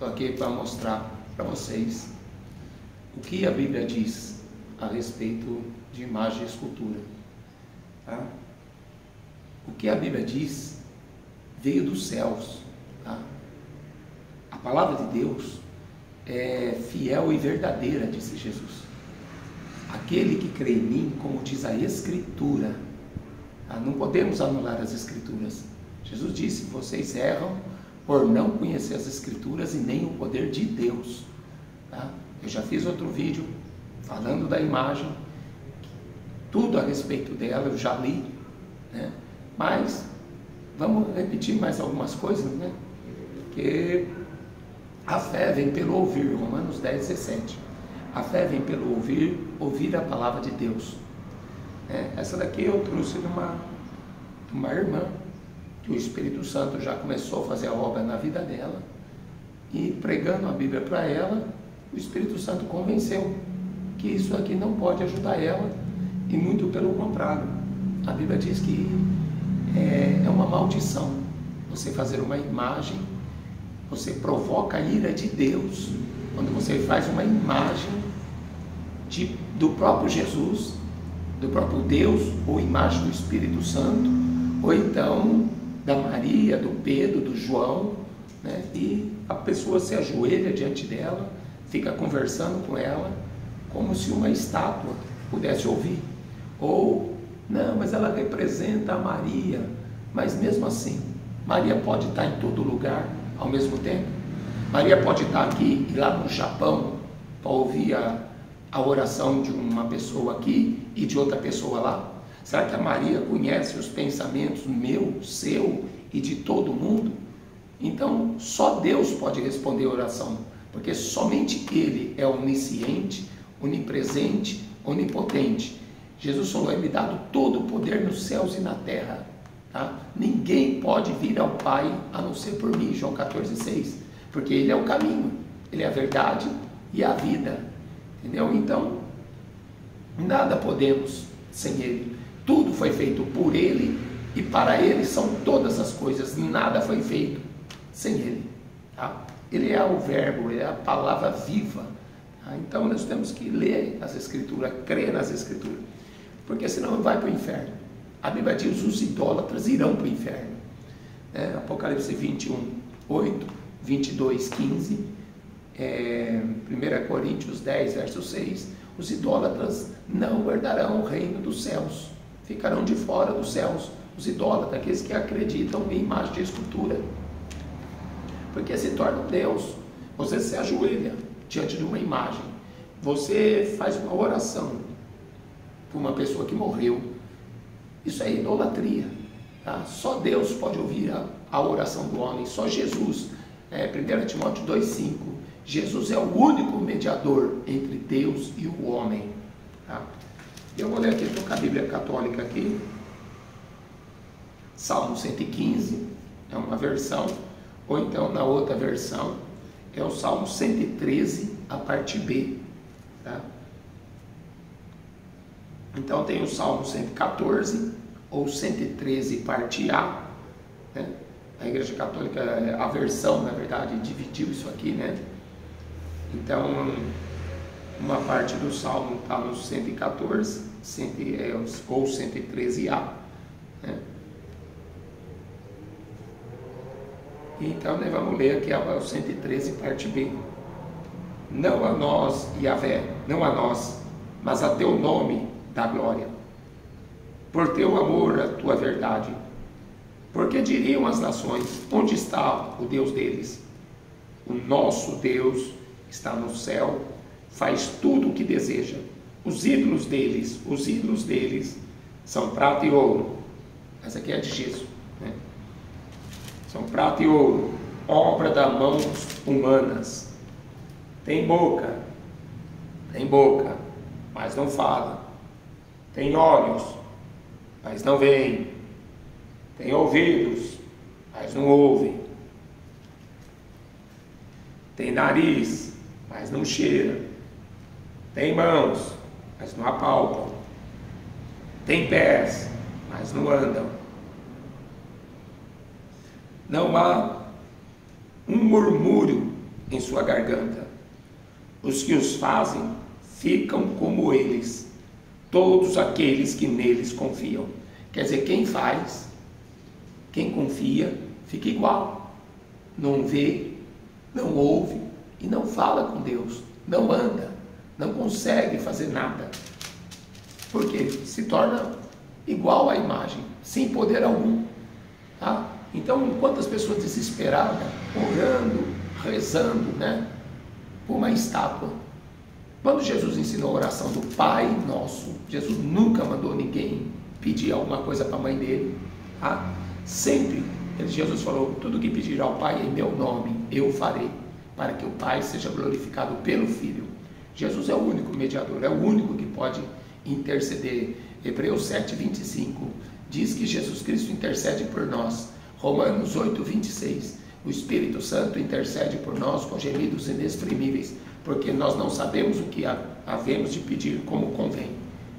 Estou aqui para mostrar para vocês o que a Bíblia diz a respeito de imagem e escultura. Tá? O que a Bíblia diz veio dos céus. Tá? A palavra de Deus é fiel e verdadeira, disse Jesus. Aquele que crê em mim, como diz a Escritura, tá? Não podemos anular as Escrituras. Jesus disse: vocês erram por não conhecer as Escrituras e nem o poder de Deus. Tá? Eu já fiz outro vídeo falando da imagem, tudo a respeito dela eu já li, né? Mas vamos repetir mais algumas coisas, né? Que a fé vem pelo ouvir, Romanos 10, 17. A fé vem pelo ouvir a palavra de Deus. Essa daqui eu trouxe de uma irmã, que o Espírito Santo já começou a fazer a obra na vida dela, e pregando a Bíblia para ela, o Espírito Santo convenceu que isso aqui não pode ajudar ela, e muito pelo contrário. A Bíblia diz que é uma maldição você fazer uma imagem, você provoca a ira de Deus quando você faz uma imagem do próprio Jesus, do próprio Deus, ou imagem do Espírito Santo, ou então da Maria, do Pedro, do João, né? E a pessoa se ajoelha diante dela, fica conversando com ela, como se uma estátua pudesse ouvir. Ou, não, mas ela representa a Maria. Mas mesmo assim, Maria pode estar em todo lugar ao mesmo tempo. Maria pode estar aqui e lá no Japão para ouvir a oração de uma pessoa aqui e de outra pessoa lá. Será que a Maria conhece os pensamentos meu, seu e de todo mundo? Então, só Deus pode responder a oração, porque somente Ele é onisciente, onipresente, onipotente. Jesus falou: é-me dado todo o poder nos céus e na terra. Tá? Ninguém pode vir ao Pai a não ser por mim, João 14, 6. Porque Ele é o caminho, Ele é a verdade e a vida. Entendeu? Então, nada podemos sem Ele. Tudo foi feito por Ele e para Ele são todas as coisas. Nada foi feito sem Ele. Tá? Ele é o verbo, Ele é a palavra viva. Tá? Então nós temos que ler as Escrituras, crer nas Escrituras, porque senão vai para o inferno. A Bíblia diz: os idólatras irão para o inferno. Apocalipse 21, 8, 22, 15, 1 Coríntios 10, verso 6. Os idólatras não herdarão o reino dos céus, ficarão de fora dos céus. Os idólatras, aqueles que acreditam em imagem de escultura, porque se tornam Deus. Você se ajoelha diante de uma imagem, você faz uma oração por uma pessoa que morreu. Isso é idolatria. Tá? Só Deus pode ouvir a oração do homem, só Jesus. 1 Timóteo 2,5. Jesus é o único mediador entre Deus e o homem. Tá? Eu vou ler aqui, estou com a Bíblia Católica aqui. Salmo 115 é uma versão, ou então na outra versão é o Salmo 113, a parte B. Tá? Então tem o Salmo 114 ou 113, parte A. Né? A Igreja Católica, a versão, na verdade, dividiu isso aqui, né? Então, uma parte do Salmo está no 114, ou 113A. Né? Então, nós vamos ler aqui o 113, parte B. Não a nós, Yahvé, não a nós, mas a teu nome dá glória, por teu amor, a tua verdade. Porque diriam as nações: onde está o Deus deles? O nosso Deus está no céu, faz tudo o que deseja. Os ídolos deles são prata e ouro. Essa aqui é de gesso, né? São prata e ouro, obra das mãos humanas. Tem boca, mas não fala. Tem olhos, mas não veem. Tem ouvidos, mas não ouvem. Tem nariz, mas não cheira. Tem mãos, mas não apalpam. Tem pés, mas não andam. Não há um murmúrio em sua garganta. Os que os fazem ficam como eles, todos aqueles que neles confiam. Quer dizer, quem faz, quem confia, fica igual. Não vê, não ouve e não fala com Deus, não anda, não consegue fazer nada. Porque se torna igual à imagem, sem poder algum. Tá? Então, quantas pessoas desesperadas, orando, rezando, né, por uma estátua. Quando Jesus ensinou a oração do Pai Nosso, Jesus nunca mandou ninguém pedir alguma coisa para a mãe dele. Tá? Sempre, Jesus falou, tudo que pedir ao Pai em meu nome, eu farei, para que o Pai seja glorificado pelo Filho. Jesus é o único mediador, é o único que pode interceder. Hebreus 7, 25 diz que Jesus Cristo intercede por nós. Romanos 8, 26, o Espírito Santo intercede por nós com gemidos inexprimíveis, porque nós não sabemos o que havemos de pedir como convém.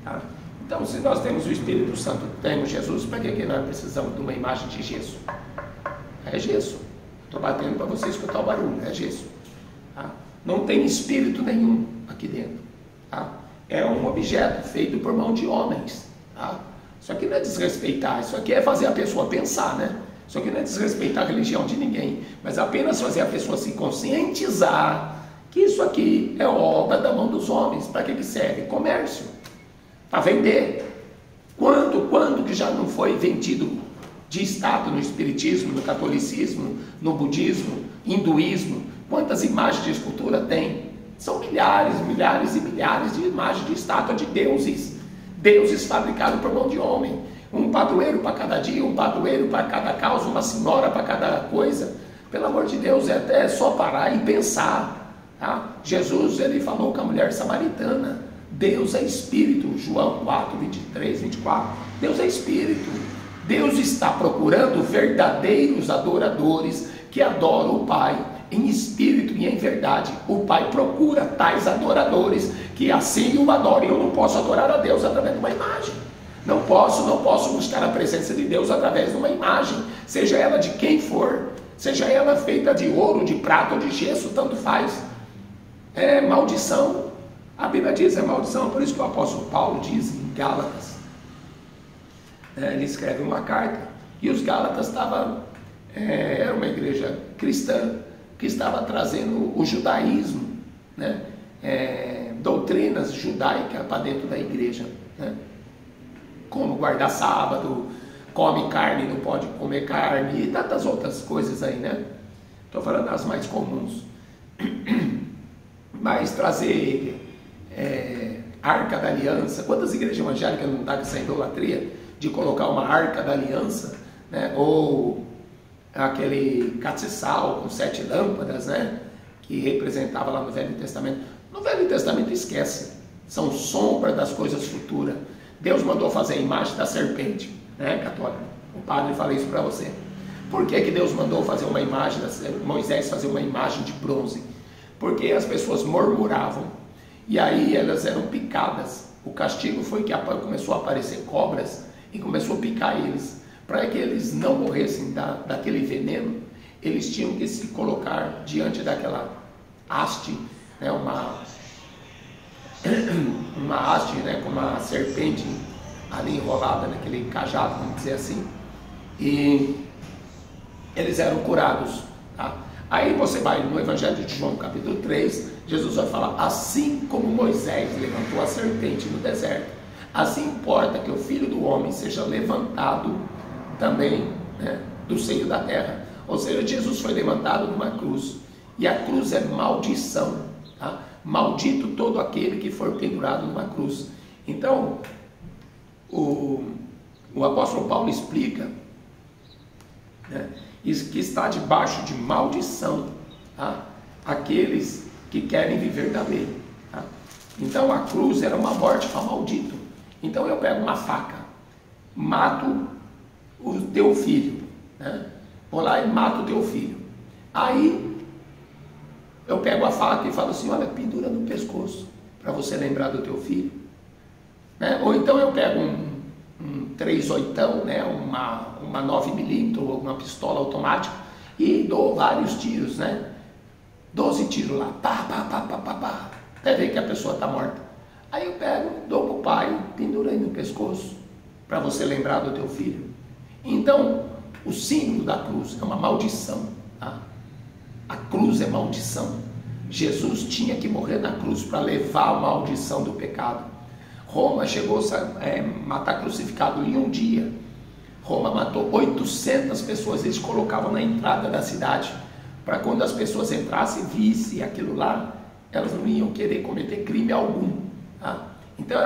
Tá? Então, se nós temos o Espírito Santo, temos Jesus, para que nós precisamos de uma imagem de gesso? É gesso. Estou batendo para você escutar o barulho, é gesso. Tá? Não tem espírito nenhum aqui dentro. Tá? É um objeto feito por mão de homens. Tá? Isso aqui não é desrespeitar, isso aqui é fazer a pessoa pensar, né? Isso aqui não é desrespeitar a religião de ninguém, mas apenas fazer a pessoa se conscientizar que isso aqui é obra da mão dos homens. Para que serve? Comércio. Para vender. Quando que já não foi vendido de Estado no Espiritismo, no Catolicismo, no Budismo, hinduísmo? Quantas imagens de escultura tem? São milhares, milhares e milhares de imagens de estátua de deuses. Deuses fabricados por mão de homem. Um padroeiro para cada dia, um padroeiro para cada causa, uma senhora para cada coisa. Pelo amor de Deus, é até só parar e pensar. Tá? Jesus, ele falou com a mulher samaritana. Deus é Espírito. João 4, 23, 24. Deus é Espírito. Deus está procurando verdadeiros adoradores que adoram o Pai em espírito e em verdade. O Pai procura tais adoradores que assim o adorem. Eu não posso adorar a Deus através de uma imagem. Não posso buscar a presença de Deus através de uma imagem, seja ela de quem for, seja ela feita de ouro, de prata ou de gesso, tanto faz. É maldição. A Bíblia diz, é maldição. Por isso que o apóstolo Paulo diz em Gálatas, ele escreve uma carta, e os Gálatas era uma igreja cristã que estava trazendo o judaísmo, né? Doutrinas judaicas para dentro da igreja, né? Como guardar sábado, come carne, não pode comer carne, e tantas outras coisas aí, né? Estou falando das mais comuns. Mas trazer Arca da Aliança, quantas igrejas evangélicas não estão com essa idolatria de colocar uma Arca da Aliança, né? Ou aquele castiçal com 7 lâmpadas, né? Que representava lá no Velho Testamento. No Velho Testamento esquece, são sombras das coisas futuras. Deus mandou fazer a imagem da serpente, né, católico? O padre fala isso para você. Por que Deus mandou fazer uma imagem, Moisés fazer uma imagem de bronze? Porque as pessoas murmuravam e aí elas eram picadas. O castigo foi que começou a aparecer cobras e começou a picar eles. Para que eles não morressem daquele veneno, eles tinham que se colocar diante daquela haste, né, uma haste, né, com uma serpente ali enrolada naquele cajado, vamos dizer assim, e eles eram curados. Tá? Aí você vai no Evangelho de João, capítulo 3, Jesus vai falar, assim como Moisés levantou a serpente no deserto, assim importa que o Filho do Homem seja levantado também, né, do seio da terra. Ou seja, Jesus foi levantado numa cruz, e a cruz é maldição. Tá? Maldito todo aquele que for pendurado numa cruz. Então, o apóstolo Paulo explica, né, que está debaixo de maldição, tá? Aqueles que querem viver da lei. Tá? Então, a cruz era uma morte para maldito. Então, eu pego uma faca, mato o teu filho, né? Vou lá e mato o teu filho. Aí, eu pego a faca e falo assim, olha, pendura no pescoço, para você lembrar do teu filho. Né? Ou então eu pego um 3/8, né? uma 9mm, ou uma pistola automática, e dou vários tiros, né? 12 tiros lá, pá, pá, pá, pá, pá, pá, até ver que a pessoa está morta. Aí eu pego, dou para o pai, pendurei no pescoço, para você lembrar do teu filho. Então, o símbolo da cruz é uma maldição. Tá? A cruz é maldição. Jesus tinha que morrer na cruz para levar a maldição do pecado. Roma chegou a matar crucificado em um dia. Roma matou 800 pessoas. Eles colocavam na entrada da cidade, para quando as pessoas entrassem e vissem aquilo lá, elas não iam querer cometer crime algum. Tá? Então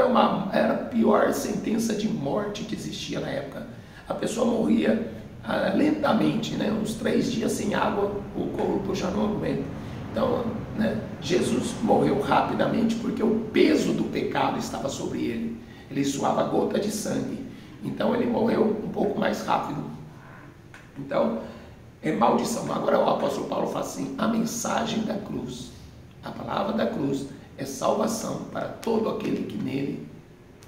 era a pior sentença de morte que existia na época. A pessoa morria lentamente, né? Uns 3 dias sem água, o corpo já não aguenta. Então, né, Jesus morreu rapidamente porque o peso do pecado estava sobre ele. Ele suava gota de sangue. Então ele morreu um pouco mais rápido. Então, é maldição. Agora o apóstolo Paulo fala assim: a mensagem da cruz, a palavra da cruz é salvação para todo aquele que nele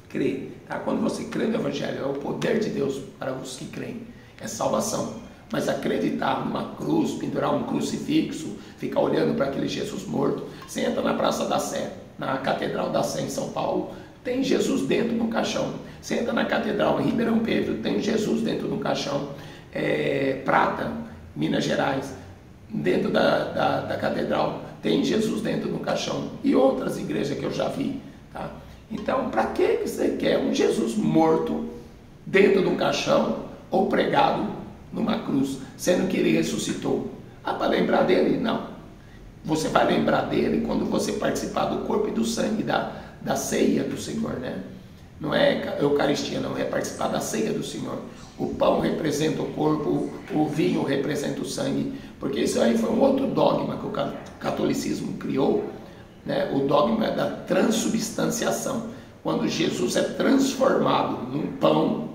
crê. Tá? Quando você crê no Evangelho, é o poder de Deus para os que creem. É salvação. Mas acreditar numa cruz, pendurar um crucifixo, ficar olhando para aquele Jesus morto. Você entra na Praça da Sé, na Catedral da Sé em São Paulo, tem Jesus dentro de um caixão. Você entra na Catedral em Ribeirão Preto, tem Jesus dentro de um caixão. Prata, Minas Gerais, dentro da Catedral, tem Jesus dentro de um caixão. E outras igrejas que eu já vi. Tá? Então, para que você quer um Jesus morto dentro de um caixão ou pregado numa cruz, sendo que ele ressuscitou? Para lembrar dele? Não. Você vai lembrar dele quando você participar do corpo e do sangue da ceia do Senhor, né? Não é Eucaristia, não, é participar da ceia do Senhor. O pão representa o corpo, o vinho representa o sangue, porque isso aí foi um outro dogma que o catolicismo criou, né? O dogma da transubstanciação, quando Jesus é transformado num pão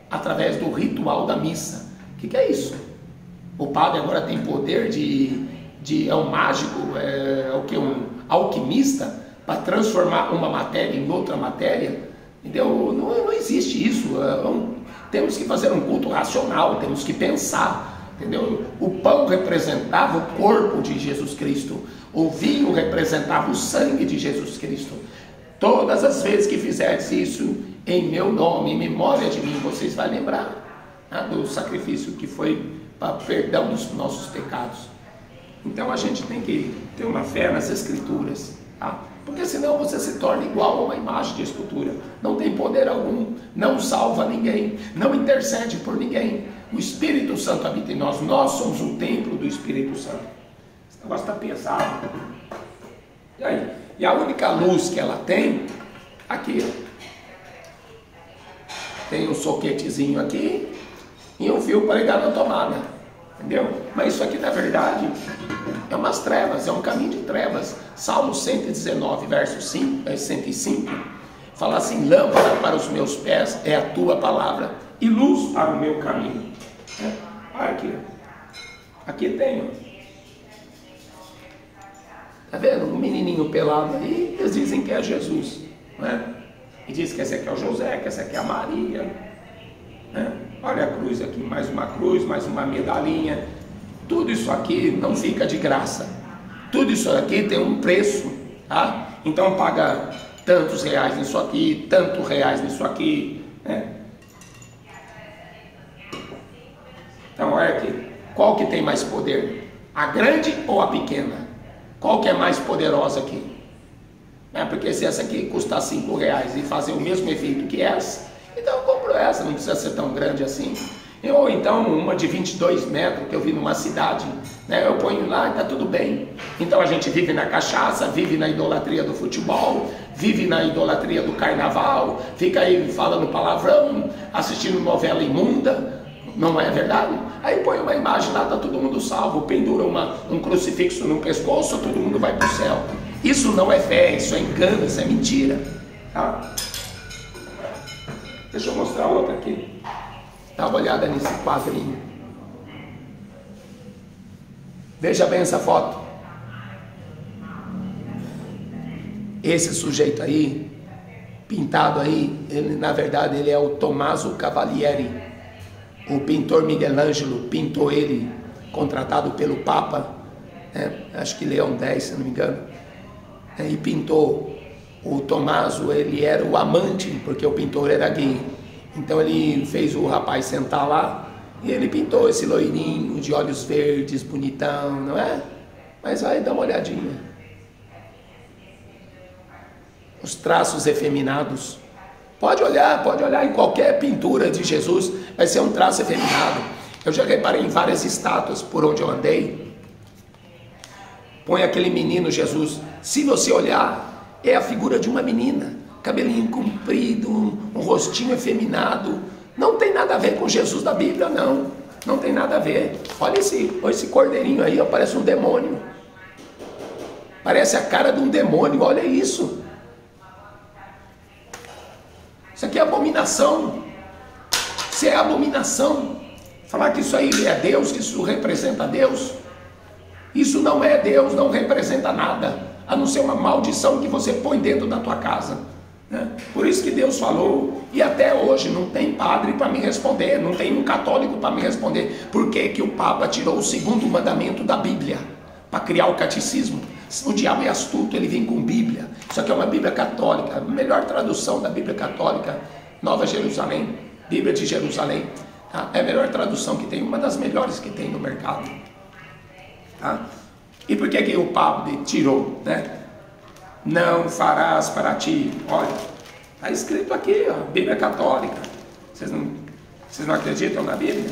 através do ritual da missa. O que é isso? O padre agora tem poder é um mágico, é o que? Um alquimista para transformar uma matéria em outra matéria? Entendeu? Não existe isso. Temos que fazer um culto racional, temos que pensar. Entendeu? O pão representava o corpo de Jesus Cristo, o vinho representava o sangue de Jesus Cristo. Todas as vezes que fizerdes isso em meu nome, em memória de mim, vocês vão lembrar, né, do sacrifício que foi para perdão dos nossos pecados. Então a gente tem que ter uma fé nas Escrituras, tá? Porque senão você se torna igual a uma imagem de escultura. Não tem poder algum, não salva ninguém, não intercede por ninguém. O Espírito Santo habita em nós, nós somos o templo do Espírito Santo. Esse negócio está pesado. E aí? E a única luz que ela tem, aqui, tem um soquetezinho aqui e um fio para ligar na tomada, entendeu? Mas isso aqui na verdade é umas trevas, é um caminho de trevas. Salmo 119, verso 105, fala assim: lâmpada para os meus pés é a tua palavra e luz para o meu caminho. Olha aqui, aqui tem, ó. Tá vendo? Um menininho pelado aí, eles dizem que é Jesus, né? E diz que esse aqui é o José, que essa aqui é a Maria, né? Olha a cruz aqui, mais uma medalhinha. Tudo isso aqui não fica de graça. Tudo isso aqui tem um preço, tá? Então paga tantos reais nisso aqui, tantos reais nisso aqui, né? Então olha aqui, qual que tem mais poder? A grande ou a pequena? Qual que é mais poderosa aqui? Porque se essa aqui custar 5 reais e fazer o mesmo efeito que essa, então eu compro essa, não precisa ser tão grande assim. Ou então uma de 22 metros que eu vi numa cidade, né? Eu ponho lá e está tudo bem. Então a gente vive na cachaça, vive na idolatria do futebol, vive na idolatria do carnaval, fica aí falando palavrão, assistindo novela imunda, não é verdade? Aí põe uma imagem lá, está todo mundo salvo, pendura um crucifixo no pescoço, todo mundo vai para o céu. Isso não é fé, isso é engano, isso é mentira, tá? Deixa eu mostrar outra aqui. Dá uma olhada nesse quadrinho. Veja bem essa foto. Esse sujeito aí, pintado aí, ele, na verdade ele é o Tommaso Cavalieri. O pintor Michelangelo pintou ele, contratado pelo Papa, acho que Leão 10, se não me engano, e pintou. O Tomaso, ele era o amante, porque o pintor era gay. Então ele fez o rapaz sentar lá e ele pintou esse loirinho de olhos verdes, bonitão, não é? Mas vai dar uma olhadinha. Os traços efeminados. Pode olhar em qualquer pintura de Jesus, vai ser um traço efeminado. Eu já reparei em várias estátuas por onde eu andei. Põe aquele menino Jesus. Se você olhar, é a figura de uma menina. Cabelinho comprido, um rostinho efeminado. Não tem nada a ver com Jesus da Bíblia, não. Não tem nada a ver. Olha esse cordeirinho aí, ó, parece um demônio. Parece a cara de um demônio, olha isso. Isso aqui é abominação. Isso é abominação. Falar que isso aí é Deus, que isso representa Deus. Isso não é Deus, não representa nada, a não ser uma maldição que você põe dentro da tua casa, né? Por isso que Deus falou, e até hoje não tem padre para me responder, não tem um católico para me responder, por que que o Papa tirou o segundo mandamento da Bíblia, para criar o catecismo. O diabo é astuto, ele vem com Bíblia. Isso aqui é uma Bíblia católica, a melhor tradução da Bíblia católica, Nova Jerusalém, Bíblia de Jerusalém, tá? É a melhor tradução que tem, uma das melhores que tem no mercado, tá? E por que que o Papa tirou, né? Não farás para ti, olha, está escrito aqui, ó, Bíblia católica. Vocês não acreditam na Bíblia?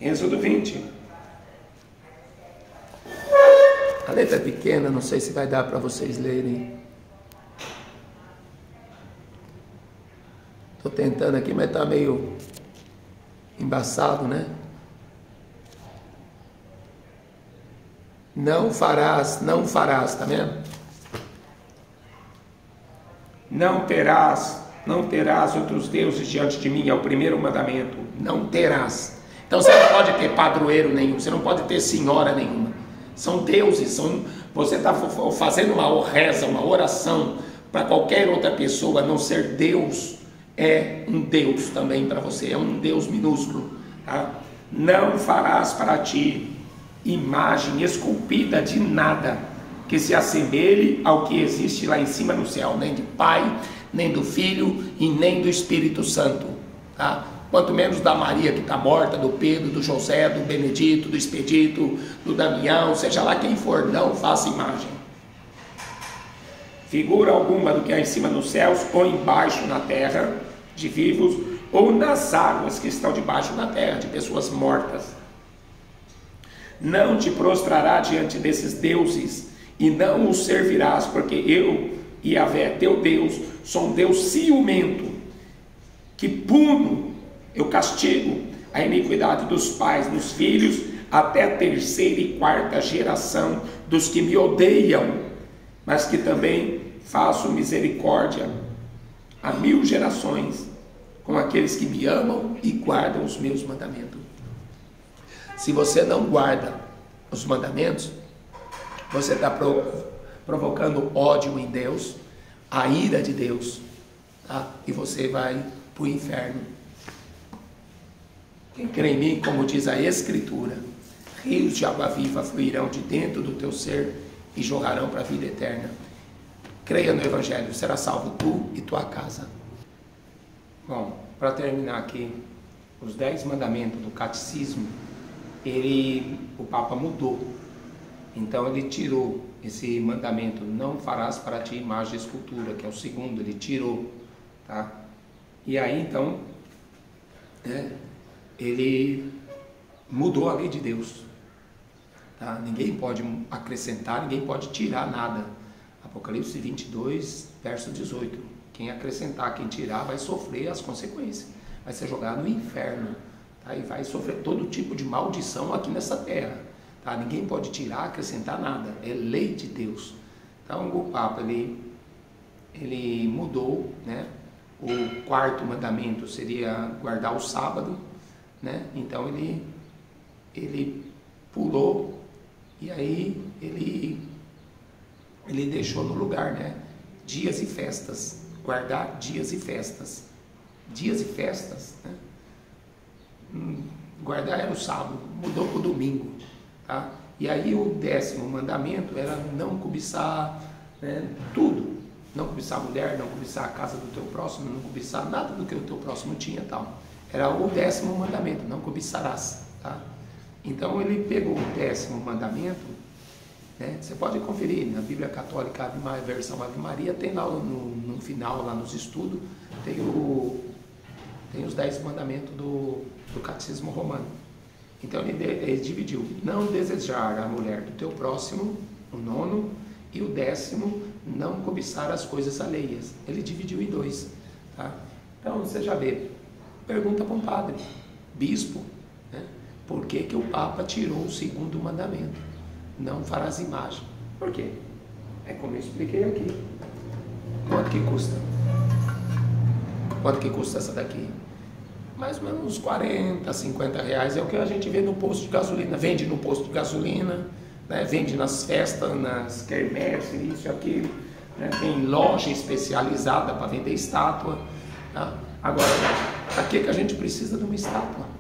Êxodo 20. A letra é pequena, não sei se vai dar para vocês lerem. Estou tentando aqui, mas está meio embaçado, né? Não farás, tá vendo? Não terás outros deuses diante de mim, é o primeiro mandamento. Não terás. Então você não pode ter padroeiro nenhum, você não pode ter senhora nenhuma. São deuses, você está fazendo uma reza, uma oração para qualquer outra pessoa, a não ser Deus, é um Deus também para você, é um Deus minúsculo, tá? Não farás para ti imagem esculpida de nada que se assemelhe ao que existe lá em cima no céu, nem de Pai, nem do Filho e nem do Espírito Santo, tá? Quanto menos da Maria que está morta, do Pedro, do José, do Benedito, do Expedito, do Damião, seja lá quem for, não faça imagem. Figura alguma do que há em cima nos céus ou embaixo na terra, de vivos, ou nas águas que estão debaixo da terra, de pessoas mortas. Não te prostrará diante desses deuses, e não os servirás, porque eu, Yahvé, teu Deus, sou um Deus ciumento, que puno, eu castigo a iniquidade dos pais nos filhos, até a terceira e quarta geração dos que me odeiam, mas que também faço misericórdia a 1000 gerações com aqueles que me amam e guardam os meus mandamentos. Se você não guarda os mandamentos, você está provocando ódio em Deus, a ira de Deus, tá? E você vai para o inferno. Quem crê em mim, como diz a Escritura, rios de água viva fluirão de dentro do teu ser e jorrarão para a vida eterna. Creia no Evangelho, será salvo tu e tua casa. Bom, para terminar aqui, os 10 mandamentos do catecismo, o Papa mudou. Então ele tirou esse mandamento, não farás para ti imagem de escultura, que é o segundo, ele tirou, tá? E aí então, ele mudou a lei de Deus, tá? Ninguém pode acrescentar, ninguém pode tirar nada. Apocalipse 22, verso 18. Quem acrescentar, quem tirar, vai sofrer as consequências, vai ser jogado no inferno, tá? E vai sofrer todo tipo de maldição aqui nessa terra, tá? Ninguém pode tirar, acrescentar nada, é lei de Deus. Então o Papa, ele mudou, né? O quarto mandamento seria guardar o sábado, né? Então ele pulou e aí ele deixou no lugar, né? Dias e festas, guardar dias e festas, né? Guardar era o sábado, mudou para o domingo. Tá? E aí o 10º mandamento era não cobiçar, né, tudo. Não cobiçar a mulher, não cobiçar a casa do teu próximo, não cobiçar nada do que o teu próximo tinha, tal. Era o 10º mandamento, não cobiçarás. Tá? Então ele pegou o 10º mandamento, né? Você pode conferir na Bíblia Católica, a versão Ave Maria, tem lá no final, lá nos estudos, tem os 10 mandamentos do Catecismo Romano. Então ele dividiu: não desejar a mulher do teu próximo, o 9º, e o 10º, não cobiçar as coisas alheias. Ele dividiu em 2. Tá? Então você já vê, pergunta para um padre, bispo, né? Por que que o Papa tirou o 2º mandamento? Não farás imagem. Por quê? É como eu expliquei aqui. Quanto que custa? Quanto que custa essa daqui? Mais ou menos uns 40, 50 reais. É o que a gente vê no posto de gasolina. Vende no posto de gasolina, né? Vende nas festas, nas quermesses, isso e aquilo, né? Tem loja especializada para vender estátua. Tá? Agora, para que a gente precisa de uma estátua?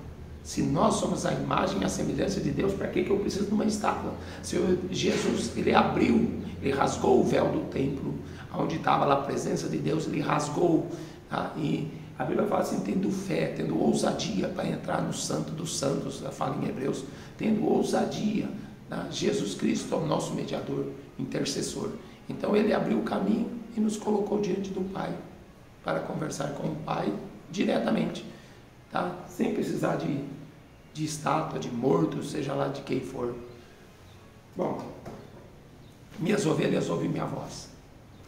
Se nós somos a imagem e a semelhança de Deus, para que eu preciso de uma estátua? Se Jesus, ele abriu, ele rasgou o véu do templo, onde estava lá a presença de Deus, ele rasgou. Tá? E a Bíblia fala assim: tendo fé, tendo ousadia para entrar no Santo dos Santos, fala em Hebreus, tendo ousadia. Tá? Jesus Cristo é o nosso mediador, intercessor. Então ele abriu o caminho e nos colocou diante do Pai, para conversar com o Pai diretamente. Tá? Sem precisar de estátua, de morto, seja lá de quem for. Bom, minhas ovelhas ouvem minha voz,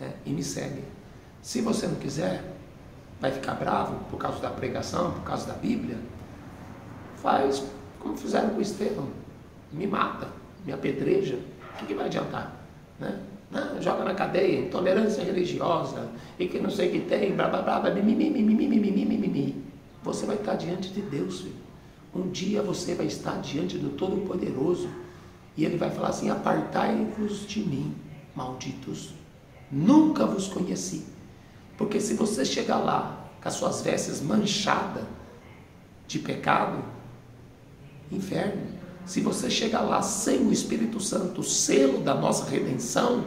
né? E me seguem. Se você não quiser, vai ficar bravo por causa da pregação, por causa da Bíblia, faz como fizeram com Estevão: me mata, me apedreja. O que vai adiantar? Né? Não, joga na cadeia, intolerância religiosa, e que não sei o que tem, blá blá blá, mimimi. Você vai estar diante de Deus, filho. Um dia você vai estar diante do Todo-Poderoso, e Ele vai falar assim: apartai-vos de mim, malditos, nunca vos conheci. Porque se você chegar lá com as suas vestes manchadas de pecado, inferno. Se você chegar lá sem o Espírito Santo, o selo da nossa redenção,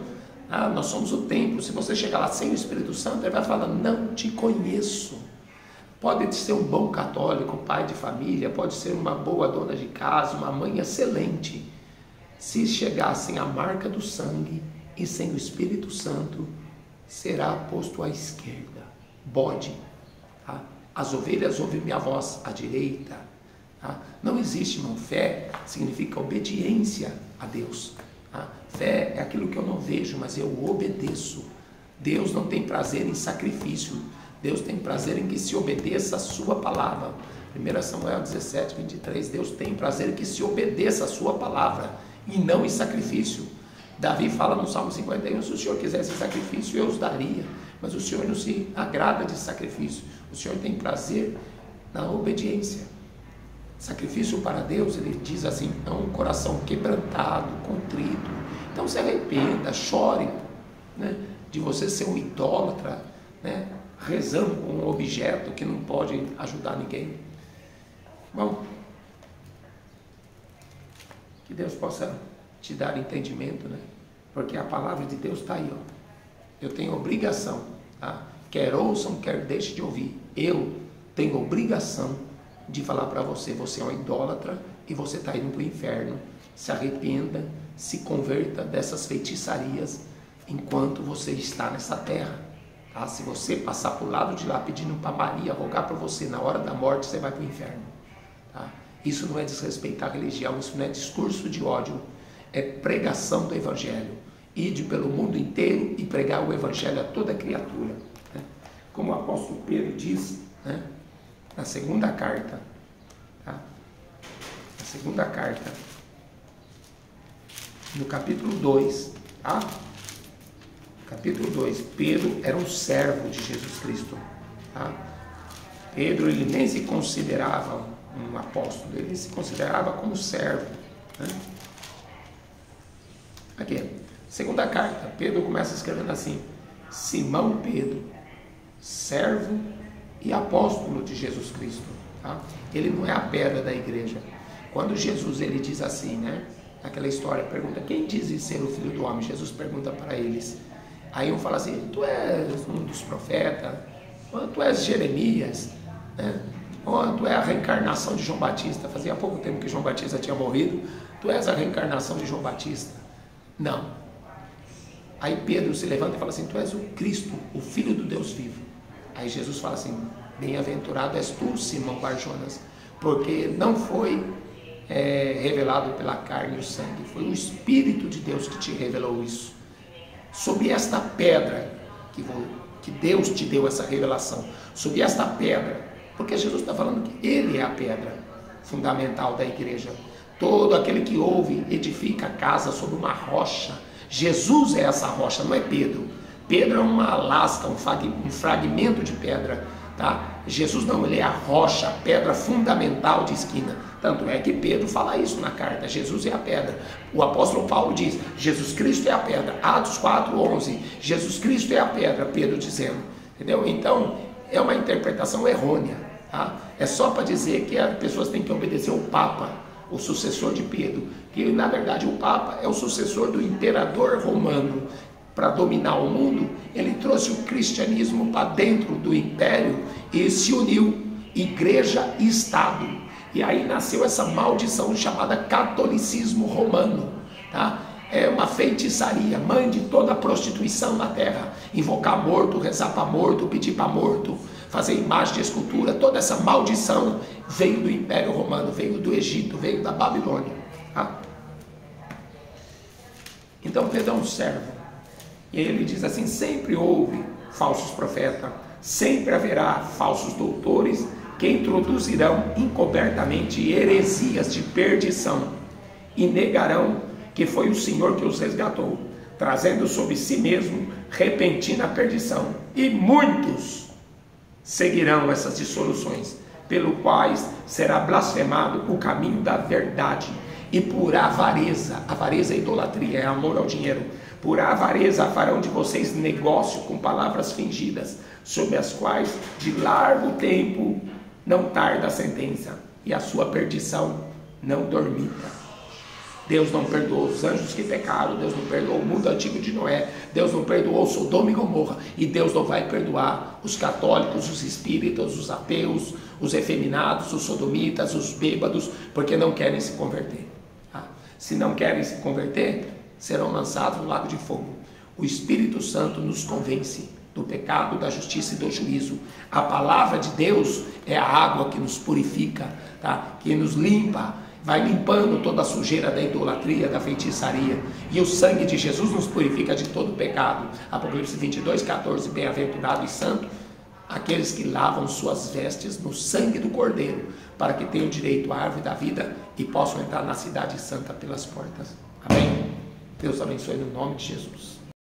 nós somos o templo. Se você chegar lá sem o Espírito Santo, Ele vai falar: não te conheço. Pode ser um bom católico, pai de família, pode ser uma boa dona de casa, uma mãe excelente. Se chegar sem a marca do sangue e sem o Espírito Santo, será posto à esquerda. Bode. Tá? As ovelhas ouvem minha voz à direita. Tá? Não existe, irmão. Fé significa obediência a Deus. Tá? Fé é aquilo que eu não vejo, mas eu obedeço. Deus não tem prazer em sacrifício. Deus tem prazer em que se obedeça a sua palavra. 1 Samuel 17, 23. Deus tem prazer em que se obedeça a sua palavra e não em sacrifício. Davi fala no Salmo 51: se o Senhor quisesse sacrifício, eu os daria. Mas o Senhor não se agrada de sacrifício. O Senhor tem prazer na obediência. Sacrifício para Deus, Ele diz assim: é um coração quebrantado, contrito. Então se arrependa, chore, né, de você ser um idólatra, né, rezando com um objeto que não pode ajudar ninguém. Bom, que Deus possa te dar entendimento, né? Porque a palavra de Deus está aí, ó. Eu tenho obrigação, tá? Quer ouçam, quer deixem de ouvir. Eu tenho obrigação de falar para você: você é um idólatra e você está indo para o inferno. Se arrependa, se converta dessas feitiçarias enquanto você está nessa terra. Tá? Se você passar para o lado de lá pedindo para Maria rogar para você, na hora da morte você vai para o inferno. Tá? Isso não é desrespeitar a religião, isso não é discurso de ódio, é pregação do Evangelho. Ide pelo mundo inteiro e pregar o Evangelho a toda criatura. Né? Como o apóstolo Pedro diz, né, na segunda carta, tá? Na segunda carta, no capítulo 2, tá? Capítulo 2, Pedro era um servo de Jesus Cristo. Tá? Pedro, ele nem se considerava um apóstolo, ele se considerava como servo. Né? Aqui, segunda carta, Pedro começa escrevendo assim: Simão Pedro, servo e apóstolo de Jesus Cristo. Tá? Ele não é a pedra da igreja. Quando Jesus ele diz assim, né? Naquela história, pergunta, quem diz ser o Filho do Homem? Jesus pergunta para eles. Aí um fala assim, tu és um dos profetas, ou tu és Jeremias, né? Ou tu és a reencarnação de João Batista. Fazia pouco tempo que João Batista tinha morrido. Tu és a reencarnação de João Batista. Não. Aí Pedro se levanta e fala assim, tu és o Cristo, o Filho do Deus vivo. Aí Jesus fala assim, bem-aventurado és tu, Simão Bar-Jonas, porque não foi revelado pela carne e o sangue, foi o Espírito de Deus que te revelou isso. Sob esta pedra, que Deus te deu essa revelação, sob esta pedra, porque Jesus está falando que Ele é a pedra fundamental da igreja. Todo aquele que ouve edifica a casa sobre uma rocha. Jesus é essa rocha, não é Pedro. Pedro é uma lasca, um fragmento de pedra, tá? Jesus não, ele é a rocha, a pedra fundamental de esquina. Tanto é que Pedro fala isso na carta, Jesus é a pedra. O apóstolo Paulo diz, Jesus Cristo é a pedra. Atos 4:11, Jesus Cristo é a pedra, Pedro dizendo, entendeu? Então, é uma interpretação errônea, tá? É só para dizer que as pessoas têm que obedecer ao Papa, o sucessor de Pedro, que na verdade o Papa é o sucessor do imperador romano. Para dominar o mundo, ele trouxe o cristianismo para dentro do império e se uniu, igreja e Estado. E aí nasceu essa maldição chamada catolicismo romano, tá? É uma feitiçaria, mãe de toda a prostituição na terra, invocar morto, rezar para morto, pedir para morto, fazer imagem de escultura. Toda essa maldição veio do Império Romano, veio do Egito, veio da Babilônia, tá? Então Pedro é um servo. E ele diz assim, sempre houve falsos profetas, sempre haverá falsos doutores que introduzirão encobertamente heresias de perdição e negarão que foi o Senhor que os resgatou, trazendo sobre si mesmo repentina perdição. E muitos seguirão essas dissoluções, pelo quais será blasfemado o caminho da verdade. E por avareza é idolatria, é amor ao dinheiro, por avareza farão de vocês negócio com palavras fingidas, sob as quais de largo tempo não tarda a sentença, e a sua perdição não dormita. Deus não perdoou os anjos que pecaram, Deus não perdoou o mundo antigo de Noé, Deus não perdoou Sodoma e Gomorra, e Deus não vai perdoar os católicos, os espíritas, os ateus, os efeminados, os sodomitas, os bêbados, porque não querem se converter. Tá? Se não querem se converter, serão lançados no lago de fogo. O Espírito Santo nos convence do pecado, da justiça e do juízo. A palavra de Deus é a água que nos purifica, tá? Que nos limpa, vai limpando toda a sujeira da idolatria, da feitiçaria. E o sangue de Jesus nos purifica de todo pecado. Apocalipse 22:14, bem-aventurado e santo aqueles que lavam suas vestes no sangue do Cordeiro, para que tenham direito à árvore da vida e possam entrar na cidade santa pelas portas. Amém? Deus abençoe no nome de Jesus.